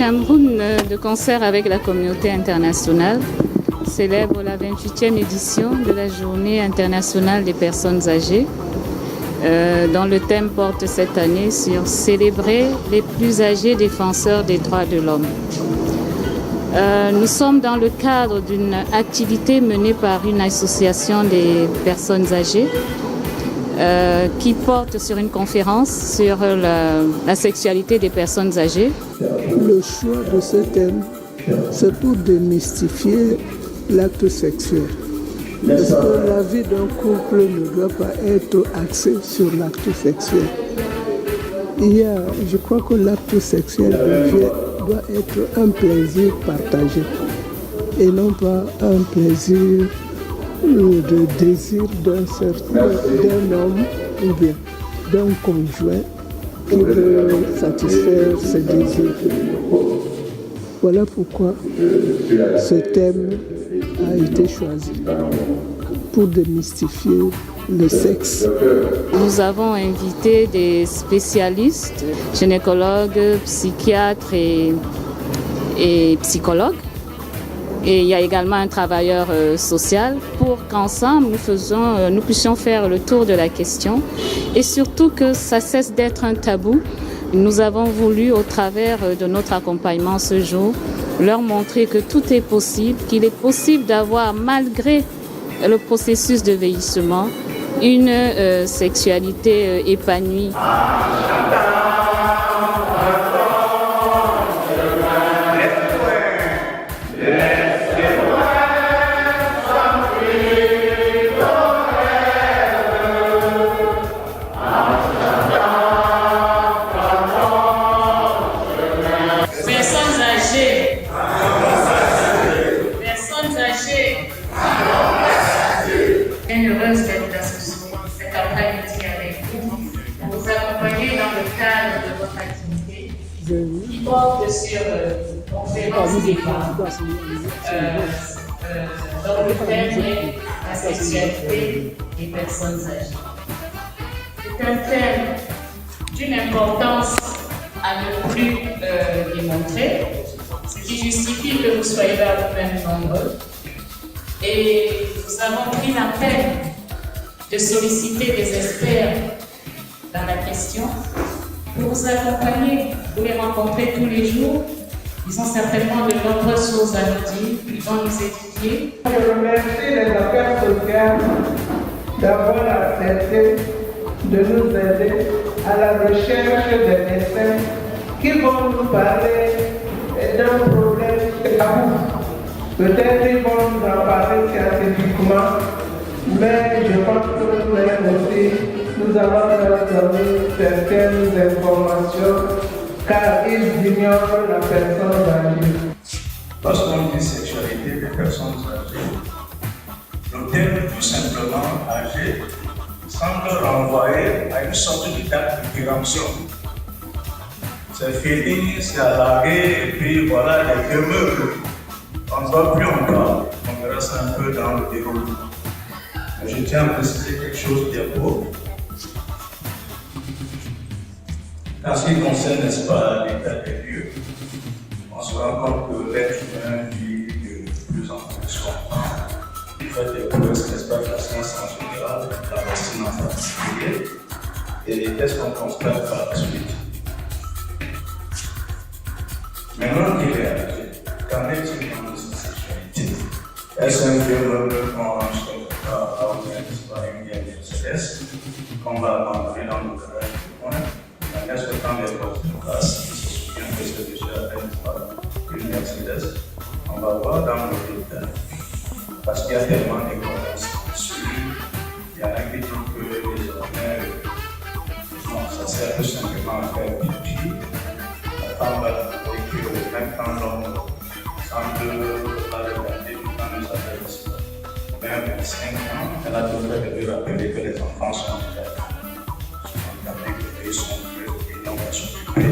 Cameroun, de concert avec la communauté internationale, célèbre la 28e édition de la Journée internationale des personnes âgées, dont le thème porte cette année sur célébrer les plus âgés défenseurs des droits de l'homme. Nous sommes dans le cadre d'une activité menée par une association des personnes âgées qui porte sur une conférence sur la sexualité des personnes âgées. Le choix de ce thème, c'est pour démystifier l'acte sexuel. Parce que la vie d'un couple ne doit pas être axée sur l'acte sexuel. Je crois que l'acte sexuel doit être un plaisir partagé et non pas un plaisir de désir d'un homme ou bien d'un conjoint qui veut satisfaire ses désirs. Voilà pourquoi ce thème a été choisi pour démystifier le sexe. Nous avons invité des spécialistes, gynécologues, psychiatres et psychologues. Et il y a également un travailleur social pour qu'ensemble nous puissions faire le tour de la question et surtout que ça cesse d'être un tabou. Nous avons voulu, au travers de notre accompagnement ce jour, leur montrer que tout est possible, qu'il est possible d'avoir, malgré le processus de vieillissement, une sexualité épanouie. Heureuse d'être associée cet après-midi avec vous pour vous accompagner dans le cadre de votre activité qui porte sur conférence débat dans le thème est la sexualité des personnes âgées. C'est un thème d'une importance à ne plus démontrer, ce qui justifie que vous soyez là vous-même nombreux. Et nous avons pris la peine de solliciter des experts dans la question pour vous accompagner. Vous les rencontrez tous les jours. Ils ont certainement de nombreuses choses à nous dire. Ils vont nous étudier. Je remercie les affaires sociales d'avoir accepté de nous aider à la recherche des médecins qui vont nous parler d'un problème tabou. Peut-être qu'ils vont nous en parler scientifiquement, mais je pense que nous aussi, nous allons leur donner certaines informations car ils ignorent la personne âgée. Lorsqu'on dit sexualité des personnes âgées, le terme tout simplement âgé semble renvoyer à une sorte d'étape de péremption. C'est fini, c'est alargué, et puis voilà les vieux meubles. On ne voit plus encore, on verra ça un peu dans le déroulement. Mais je tiens à préciser quelque chose qui est beau. En ce qui concerne, n'est-ce pas, l'état des lieux, on se rend compte que l'être humain vit de plus en plus longtemps. Du fait des progrès, n'est-ce pas, de la science en général, de la médecine en particulier. Et qu'est-ce qu'on constate par la suite? Maintenant qu'il est âgé, qu'en est-il dans notre sexualité? Est-ce un vieux meuble qu'on range quelque part à une vieille Mercedes qu'on va abandonner dans le garage du coin? Est-ce que quand les portes de place, ils se souviennent que c'est déjà une Mercedes, on va voir dans le détail. Parce qu'il y a tellement de commerces dessus, il y en a qui trouvent que désormais, non, ça sert tout simplement à faire pipi. La femme va trouver que même quand l'homme semble la regarder, quand elle s'appelle même 25 ans, elle a toujours de lui rappeler que les enfants sont les pays sont et non pas s'occuper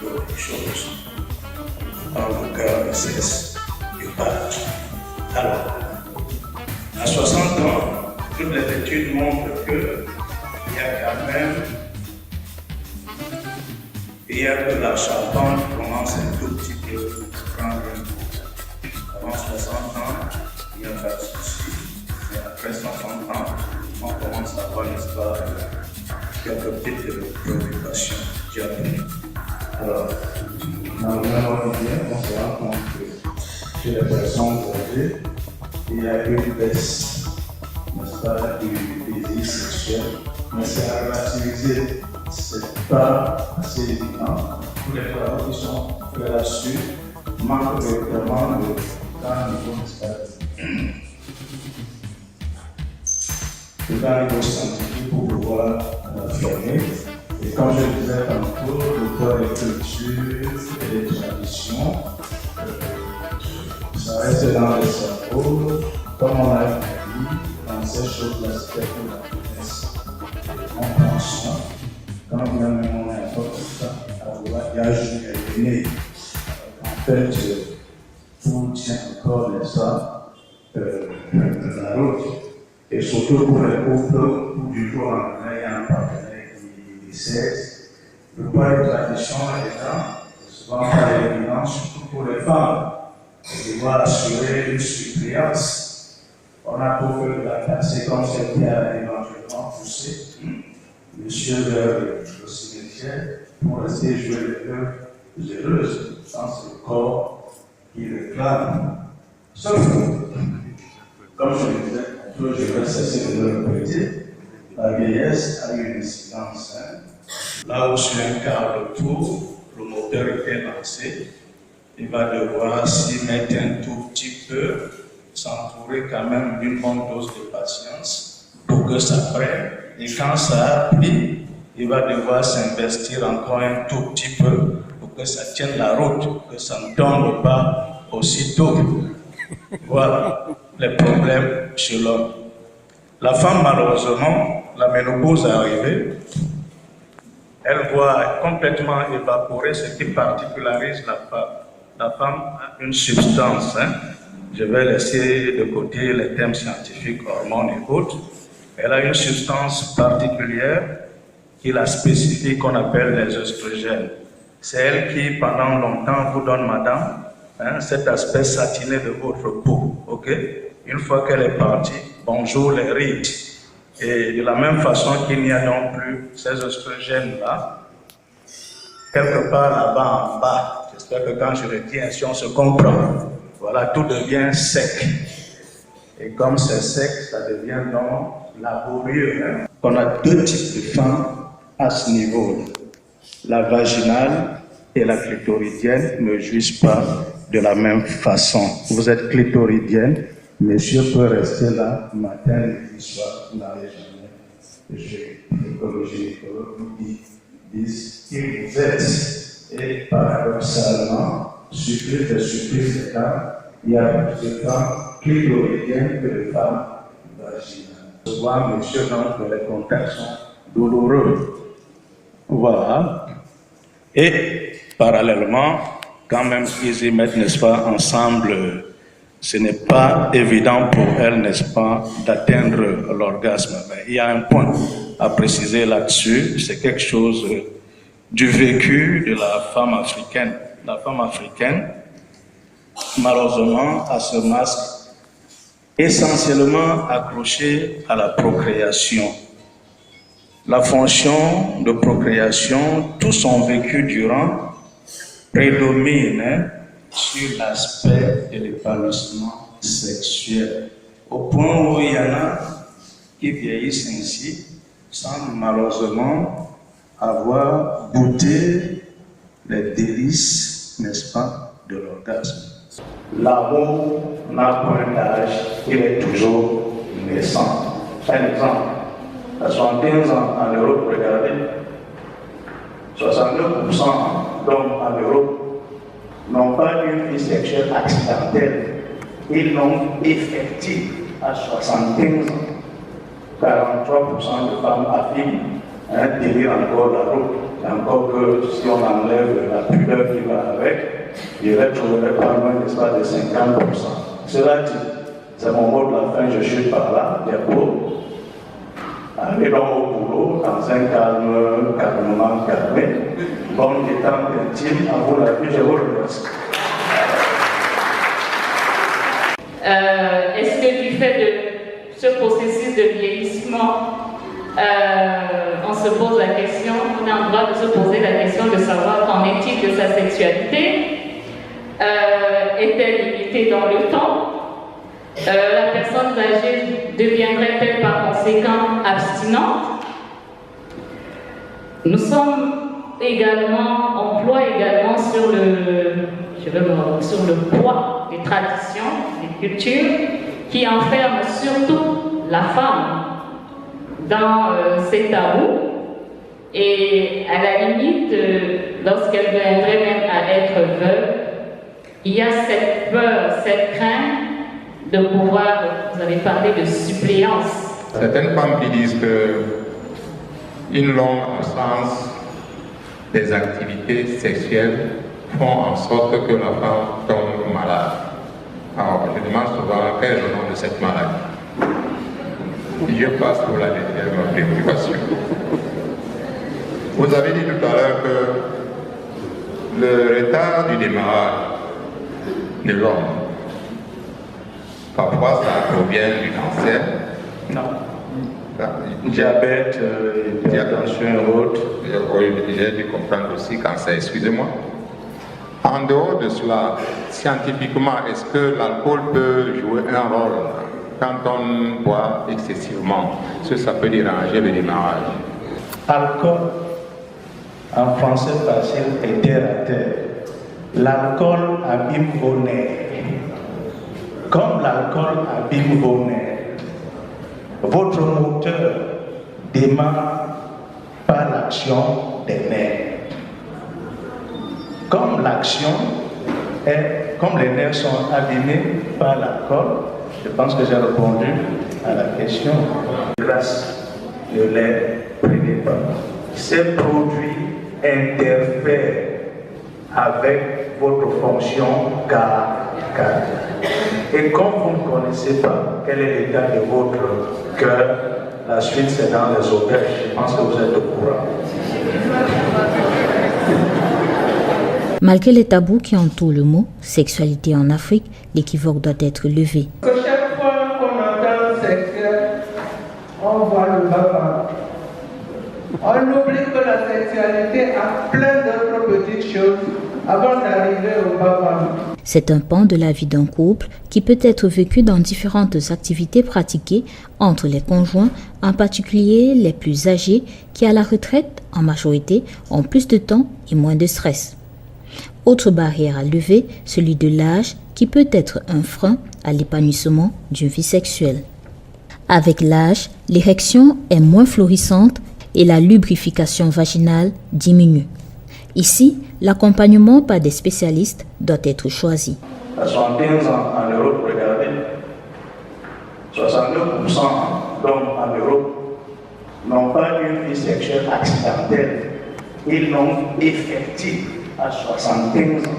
d'autres choses. Dans le cœur de sexe du partage. Alors, à 60 ans, toutes les études montrent qu'il y a quand même que la charpente commence un tout petit peu peut prendre une pause. Avant 60 ans, il n'y a pas de souci. Et après 60 ans, on commence à voir, n'est-ce pas, quelques petites préoccupations diabétiques. Alors, dans le même ordre, on se rend compte que chez les personnes âgées, il y a une baisse, n'est-ce pas, du désir sexuel, mais c'est à relativiser. C'est pas assez évident. Tous les travaux qui sont faits là-dessus manquent vraiment de grand niveau scientifique pour pouvoir l'affirmer. Et comme je disais tantôt, le corps des cultures et des traditions, ça reste dans le cerveau, comme on a dit, dans ces choses-là, c'est pour la finesse, compréhension. Quand bien même on importe ça, il y a une né. En fait, tout tient encore de ça, la route. Et surtout pour les couples où du jour au lendemain, il y a un partenaire qui décède. Le poids de tradition étant souvent pas évident, surtout pour les femmes. On doit assurer une suppléance. On a pour faire de la passer comme celle qui a éventuellement poussé. Monsieur le cimetière pour rester jouer les heures heureuses dans ce corps qui réclame. Sauf que, comme je le disais, je vais cesser de le répéter, la vieillesse a une incidence. Là où sur un quart de tour, le moteur était lancé, il va devoir s'y mettre un tout petit peu, s'entourer quand même d'une bonne dose de patience pour que ça prenne. Et quand ça a pris, il va devoir s'investir encore un tout petit peu pour que ça tienne la route, que ça ne tombe pas aussitôt. Voilà les problèmes chez l'homme. La femme, malheureusement, la ménopause est arrivée, elle voit complètement évaporer ce qui particularise la femme. La femme a une substance, je vais laisser de côté les thèmes scientifiques, hormones et autres. Elle a une substance particulière qui la spécifie, qu'on appelle les oestrogènes. C'est elle qui, pendant longtemps, vous donne, madame, cet aspect satiné de votre peau. Okay? Une fois qu'elle est partie, bonjour les rides. Et de la même façon qu'il n'y a non plus ces oestrogènes-là, quelque part là-bas en bas, j'espère que quand je le dis ainsi, on se comprend. Voilà, tout devient sec. Et comme c'est sec, ça devient donc laborieux. On a deux types de femmes à ce niveau. La vaginale et la clitoridienne ne jouissent pas de la même façon. Vous êtes clitoridienne, monsieur peut rester là, matin, midi, soir, vous n'avez jamais. Le gynécologue vous disent qui vous êtes. Et paradoxalement, surprise de surprise, il y a plus de femmes clitoridiennes que de femmes vaginales. Souvent, monsieur, donc, les contacts sont douloureux. Voilà. Et parallèlement, quand même, ils y mettent, n'est-ce pas, ensemble, ce n'est pas évident pour elles, n'est-ce pas, d'atteindre l'orgasme. Mais il y a un point à préciser là-dessus, c'est quelque chose du vécu de la femme africaine. La femme africaine, malheureusement, a ce masque essentiellement accroché à la procréation. La fonction de procréation, tout son vécu durant, prédomine sur l'aspect de l'épanouissement sexuel. Au point où il y en a qui vieillissent ainsi, sans malheureusement avoir goûté les délices, n'est-ce pas, de l'orgasme. L'amour n'a point d'âge, il est toujours naissant. Un exemple, à 75 ans en Europe, regardez, 62% d'hommes en Europe n'ont pas une vie sexuelle accidentelle. Ils l'ont effective à 75 ans. 43% de femmes affirment tenir encore la route. Encore que si on enlève la pudeur qui va avec, il retrouverait pas loin de 50%. Cela dit, c'est mon mot de la fin, je chute par là, diapo. Aller donc au boulot dans un calmement calmé, bonne détente intime, à vous la vie, je vous remercie. Est-ce que du fait de ce processus de vieillissement, on se pose la question, on a le droit de se poser la question de savoir qu'en est-il de sa sexualité? Est-elle limitée dans le temps? La personne âgée deviendrait-elle par conséquent abstinente? Nous sommes également, on ploie également sur le poids des traditions, des cultures, qui enferment surtout la femme dans ces tabous. Et à la limite, lorsqu'elle viendrait même à être veuve, il y a cette peur, cette crainte de pouvoir, vous avez parlé de suppléance. Certaines femmes qui disent qu'une longue absence des activités sexuelles font en sorte que la femme tombe malade. Alors, je demande souvent quel est le nom de cette maladie. Je passe pour la deuxième préoccupation. Vous avez dit tout à l'heure que le retard du démarrage de l'homme, parfois ça provient du cancer. Non. Diabète, hypertension et autres. J'ai dû comprendre aussi cancer, excusez-moi. En dehors de cela, scientifiquement, est-ce que l'alcool peut jouer un rôle quand on boit excessivement? Est-ce que ça peut déranger le démarrage? Alcool, en français facile, est terre à terre. L'alcool abîme vos nerfs. Comme l'alcool abîme vos nerfs, votre moteur démarre par l'action des nerfs. Comme les nerfs sont abîmés par l'alcool, je pense que j'ai répondu à la question. Grâce, ne les prenez pas. Ces produits interfèrent avec votre fonction cardiaque. Et comme vous ne connaissez pas quel est l'état de votre cœur, la suite c'est dans les auberges. Je pense que vous êtes au courant. Malgré les tabous qui entourent le mot sexualité en Afrique, l'équivoque doit être levé. Chaque fois qu'on entend sexuel, on voit le baba. On oublie que la sexualité a plein d'autres petites choses avant d'arriver au baba. C'est un pan de la vie d'un couple qui peut être vécu dans différentes activités pratiquées entre les conjoints, en particulier les plus âgés qui à la retraite, en majorité, ont plus de temps et moins de stress. Autre barrière à lever, celui de l'âge qui peut être un frein à l'épanouissement d'une vie sexuelle. Avec l'âge, l'érection est moins florissante et la lubrification vaginale diminue. Ici, l'accompagnement par des spécialistes doit être choisi. À 75 ans en Europe, regardez, 69% d'hommes en Europe n'ont pas une vie sexuelle accidentelle. Ils l'ont effective à 75 ans.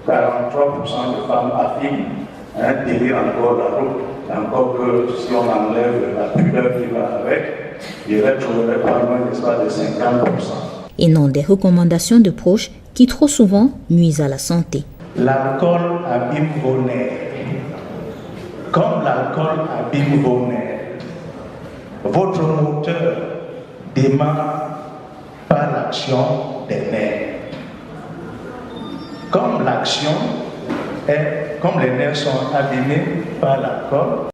43% de femmes affirment un délire encore la route. Encore que si on enlève la pudeur qui va avec, il retrouverait pas loin de 50%. Et non des recommandations de proches qui trop souvent nuisent à la santé. L'alcool abîme vos nerfs. Comme l'alcool abîme vos nerfs, votre moteur démarre par l'action des nerfs. Comme les nerfs sont abîmés par l'alcool,